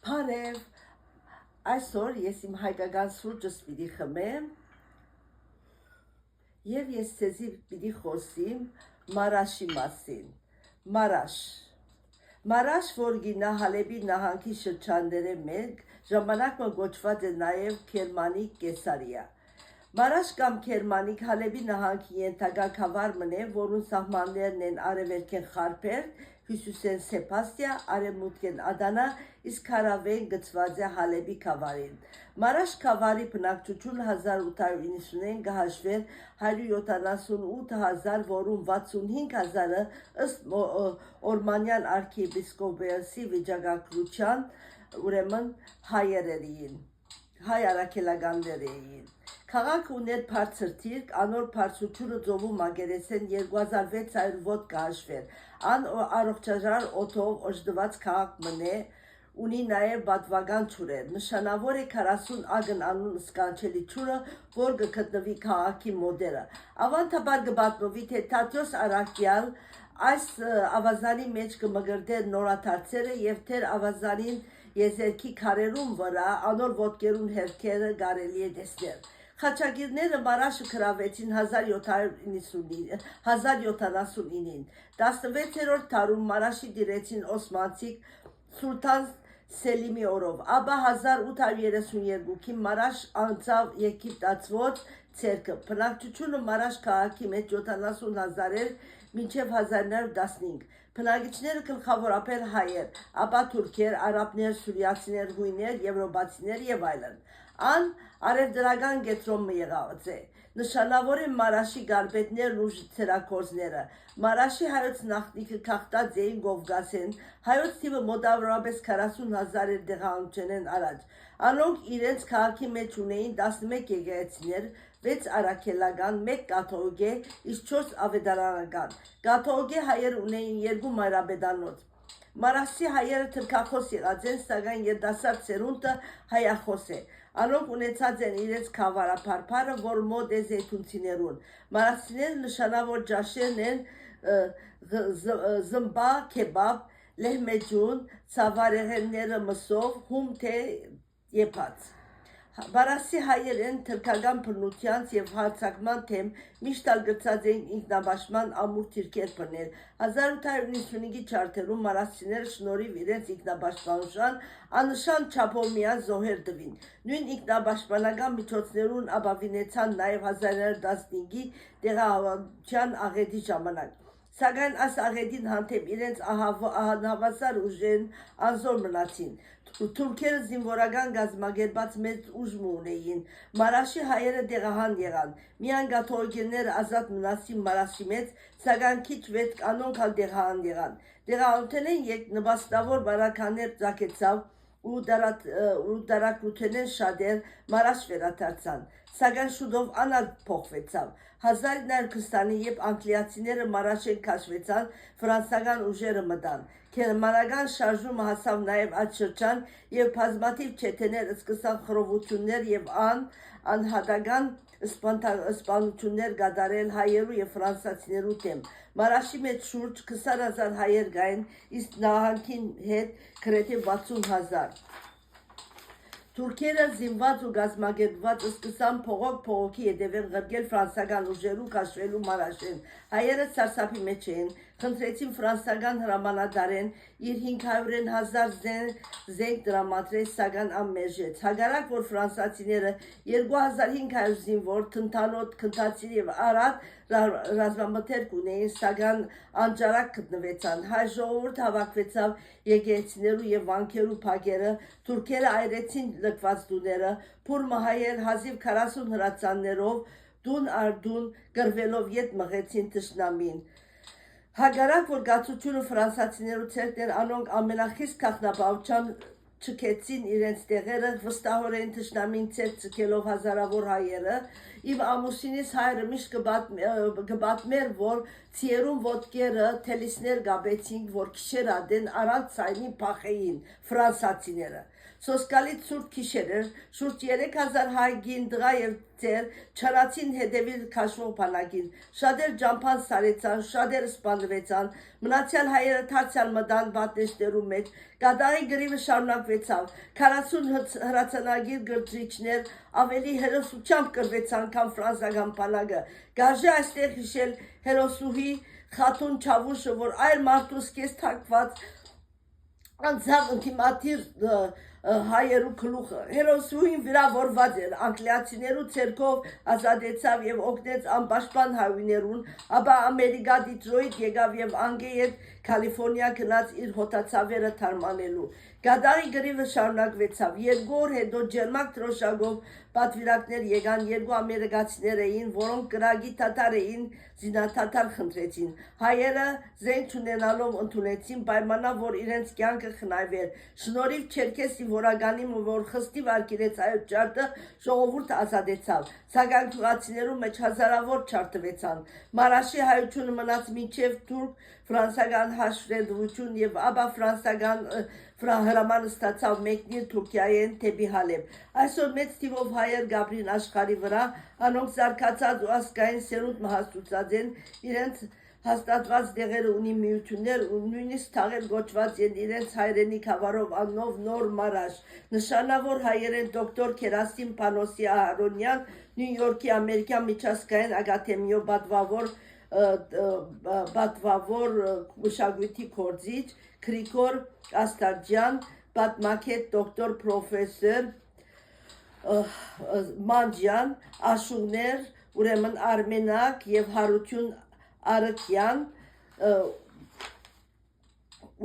Բարև, այսօր ես իմ հայկական սուրճս պիտի խմեմ և ես ձեզի պիտի խոսիմ մարաշի մասին։ Մարաշ, որ գինա Հալեբի նահանգի շրջանները մեկ, ժամանակը գոչված է նաև Քերմանիկ Կեսարիա։ Մարաշ կամ Քերմանիկ Հալեբի նահանգի ենթակա գավառն է, որուն սահմաններն են արևելքեն Խարփերդ, հյուսիսեն Սեփաստիա, արևմուտքեն Ադանա, իսկ հարավեն գծված է Հալեբի գավառին։ Մարաշ գավառի բնակչությունը 1895 գահաշվեր 178,000, որում 65,000-ը ըստ Օրմանյան արքիեպիսկոպոսի վիճակագրության, ուրեմն հայ առաքելականներ էին։ Քաղաքը ուներ բարձր դիրք, անոր բարձրությունը ծովու մակերեսեն 2600 ոտ գահաշվեր, ան առողջարար օդով օժտված քաղաք մնե, ունի նաև պատվական ջուրեր, նշանավոր է 40 ագն անուն սկանչելի ջուրը, որ գտնվի քաղաքի մոտերը։ Ավանդաբար կպատմվի, թե Թադեոս Արաքյալ այս ավազանի մեջ կմգրդեր նորադարձերը և թեր ավազանին եզերքի քարերուն վրա անոր ոտքերուն հերքերը կարելի է տեսնել։ Խաչագիրները Մարաշը գրավեցին 1079-ին, 16-րդ դարում Մարաշի դիրեցին օսմանցիք Սուլթան Սելիմի օրով, ապա 1832-ին Մարաշ անցավ եգիպտացվոց ցերկը։ Բնակչությունը Մարաշ քաղաքի մեջ 70,000 էր մինչև 1915։ Բնակիչները գլխավորապես հայեր, ապա թուրքեր, արաբներ, սուրիացիներ, հույներ, եվրոպացիներ եւ այլն։ Ան արևդրական կենտրոնը եղած է։ Նշանավոր են Մարաշի գարբետներն ու ցերակորձները։ Մարաշի հայոց նախնիկը քաղտած էին Կովկասեն, հայոց թիվը մոտավորապես 40,000 էր դեղանությունեն առաջ։ Անոնք իրենց քաղաքի մեջ ունեին 11 եկեղեցիներ, 6 առաքելական, 1 կաթողիկե, իսկ 4 ավետարանական։ Կաթողիկե հայեր ունեին 2 մայրապետանոց։ Մարաշի հայերը թրքախոս եղած են, սակայն երիտասարդ սերունդը հայախոս է։ Անոնք ունեցած են իրենց գավառափարփարը, որ մոտ է զեյթունցիներուն։ Մարաշիները նշանավոր ջաշերն են զմբա, քեբաբ, լեհմեջուն, ցավարեղենները մսով, հում թե եփած։ Մարաշի հայերեն թրքական բնությանց և հարձակման թեմ միշտ ալգրծած էին ինքնաբաշխման ամուր դիրքեր բռնել։ 1895-ի չարթերում մարաշիները շնորհիվ իրենց ինքնաբաշխմանության աննշան չափով միան զոհեր տվին։ Նույն ինքնաբաշխմանական միջոցներուն ապավինեցան նաև 1915-ի տեղահավաքության աղետի ժամանակ։ Սակայն այս աղետին հանդեպ իրենց անհավասար ուժերն անզոր մնացին։ Թուրքերը զինվորական կազմակերպած մեծ ուժ ունեին։ Մարաշի հայերը տեղահան եղան։ Միայն կաթողիկեները ազատ մնացին Մարաշի մեջ, սակայն քիչ վեց անոնք ալ տեղահան եղան։ Տեղահանութենեն եկ նպաստավոր բարականներ ծագեցավ ու դարակրութենեն շատեր Մարաշ վերադարձան, սակայն շուտով անալ փոխվեցավ։ 1920-ին, երբ անգլիացիները Մարաշեն քաշվեցան, ֆրանսական ուժերը մտան։ Գերմանական շարժումը հասավ նաև այդ շրջան և բազմաթիվ չեթեներ սկսան խռովություններ և անհատական սպանություններ կատարել հայերու և ֆրանսացիներու դեմ։ Մարաշի մեջ շուրջ 20,000 հայեր կային, իսկ նահանգին հետ գրեթե 60,000։ Թուրքերը զինված ու կազմակերպված սկսան փողոքի հետևեն ղրկել ֆրանսական ուժերու քաշվելու Մարաշեն։ Հայերը սարսափի մեջ էին, խնդրեցին ֆրանսիական հրամանատարեն իր 500-ին 1000 զենք դրամատրել, սակայն անմերժեց։ Հակառակ որ ֆրանսիացիները 2500 զինվոր, թնդանոթ, քնթացի եւ արադ ռազմամթերք ունեին, սակայն անջարակ գտնվեցան։ Հայ ժողովուրդ հավաքվեցավ եկեղեցիներու եւ վանքերու փակերը, թուրքերը այրեցին լքված տուները, փուրմը հայեր հազիվ 40 հրացաններով դուն արդուն գրվելով ետ մղեցին թշնամին։ Հակառակ որ գացությունը ֆրանսիացիներու ցերկներ անոնք ամենախիստ քաղաքնապահության չքեցին իրենց տեղերը, վստահորեն թշնամին ցերկ ցկելով հազարավոր հայերը, իմ ամուսինիս հայրը միշտ կբատմեր, որ ցիերուն ոտքերը թելիսներ գաբեցին, որ քիշեր ադեն առանց ցայնի փախեին ֆրանսիացիները։ Սոսկալից սուրտ քիշեր էր, շուրջ 3000 հայ գին դղա եւ ծեր չարացին հետևի քաշվող բանակին, շատեր ջամփան սարեցան, շատերը սպանվեցան, մնացյալ հայերը թարցյալ մտան բատնեշներու մեջ, կադարի գրիվը շարունակվեցավ, 40 հրացանագիր գրծիչներ ավելի հերոսությամբ կրվեցան, քան ֆրանսիական բանակը, գարժե այստեղ հիշել հերոսուհի Խաթուն Չավուշը, որ այր մարդուս կես թակված անցավ ինտիմատիր հայերու գլուխը, հերոսուհին վիրավորված էր, անգլիացիներու ցերկով ազատեցավ եւ օգնեց անպաշտպան հայուներուն, ապա Ամերիկա Դիթրոյթ եկավ եւ անգեյետ Կալիֆոռնիա գնաց իր հոտացավերը թարմանելու։ Գադարի գրիվը շարունակվեցավ, 2 օր հետո ջերմակ դրոշակով պատվիրակներ եկան, 2 ամերիկացիներ էին, որոնք կրագի թաթար էին, զինաթաթար խնդրեցին։ Հայերը զենք չունենալով ընդունեցին, պայմանավ որ իրենց կյանքը խնայվեր։ Շնորհիվ Չերքեսի որականի, որ խստիվ արգելեց այո ճարտը, ժողովուրդը ազատեցավ։ Սակայն թուղացիներու մեջ հազարավոր չարտվեցան։ Մարաշի հայությունը մնաց մինչև թուրք ֆրանսիական հաշվետվություն եւ ապա ֆրանսիական հրաման ստացավ մեկնիր Թուրքիայեն թեպի Հալեբ։ Այսօր մեծ թիվով հայեր գաբրին աշխարհի վրա, անոնք զարգացած ու ասկային սերունդ մահացուցած են, իրենց հաստատված դեղերը ունի միություններ ու նույնիսկ թաղեր գոչված են իրենց հայրենիք հավարով աննով նոր մարաշ։ Նշանավոր հայերեն դոկտոր Քերասիմ Պանոսի Ահարոնյան, Նյու Յորքի ամերիկյան միջազգային ակադեմիո պատվավոր մշակույթի գործիչ, Գրիգոր Աստարջյան, պատմագետ դոկտոր պրոֆեսոր Մանջյան, աշուղներ, ուրեմն Արմենակ եւ Հարություն Արաքյան,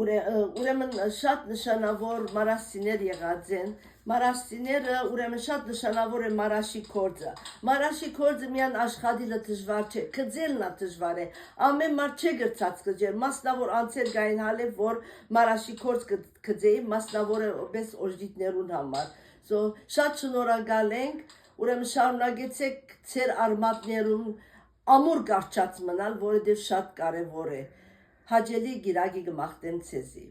ուրեմն շատ նշանավոր մարաշիներ եղած են։ Մարաշիները ուրեմն շատ նշանավոր է Մարաշի կորձը։ Մարաշի կորձը միան աշխատիլը դժվար չէ, կձելն է դժվար է։ Ամեն մարդ չէ գրծած կջեր, մասնավոր անցեր գային հալև, որ Մարաշի կորձ կձեի, մասնավորապես օժդիտներուն համար։ Շատ շնորհակալ ենք, ուրեմն շարունակեցեք ձեր արմատներուն ամուր գարչած մնալ, որովհետև շատ կարևոր է։ Հաջելի գիրագի կմաղթեմ ցեզի։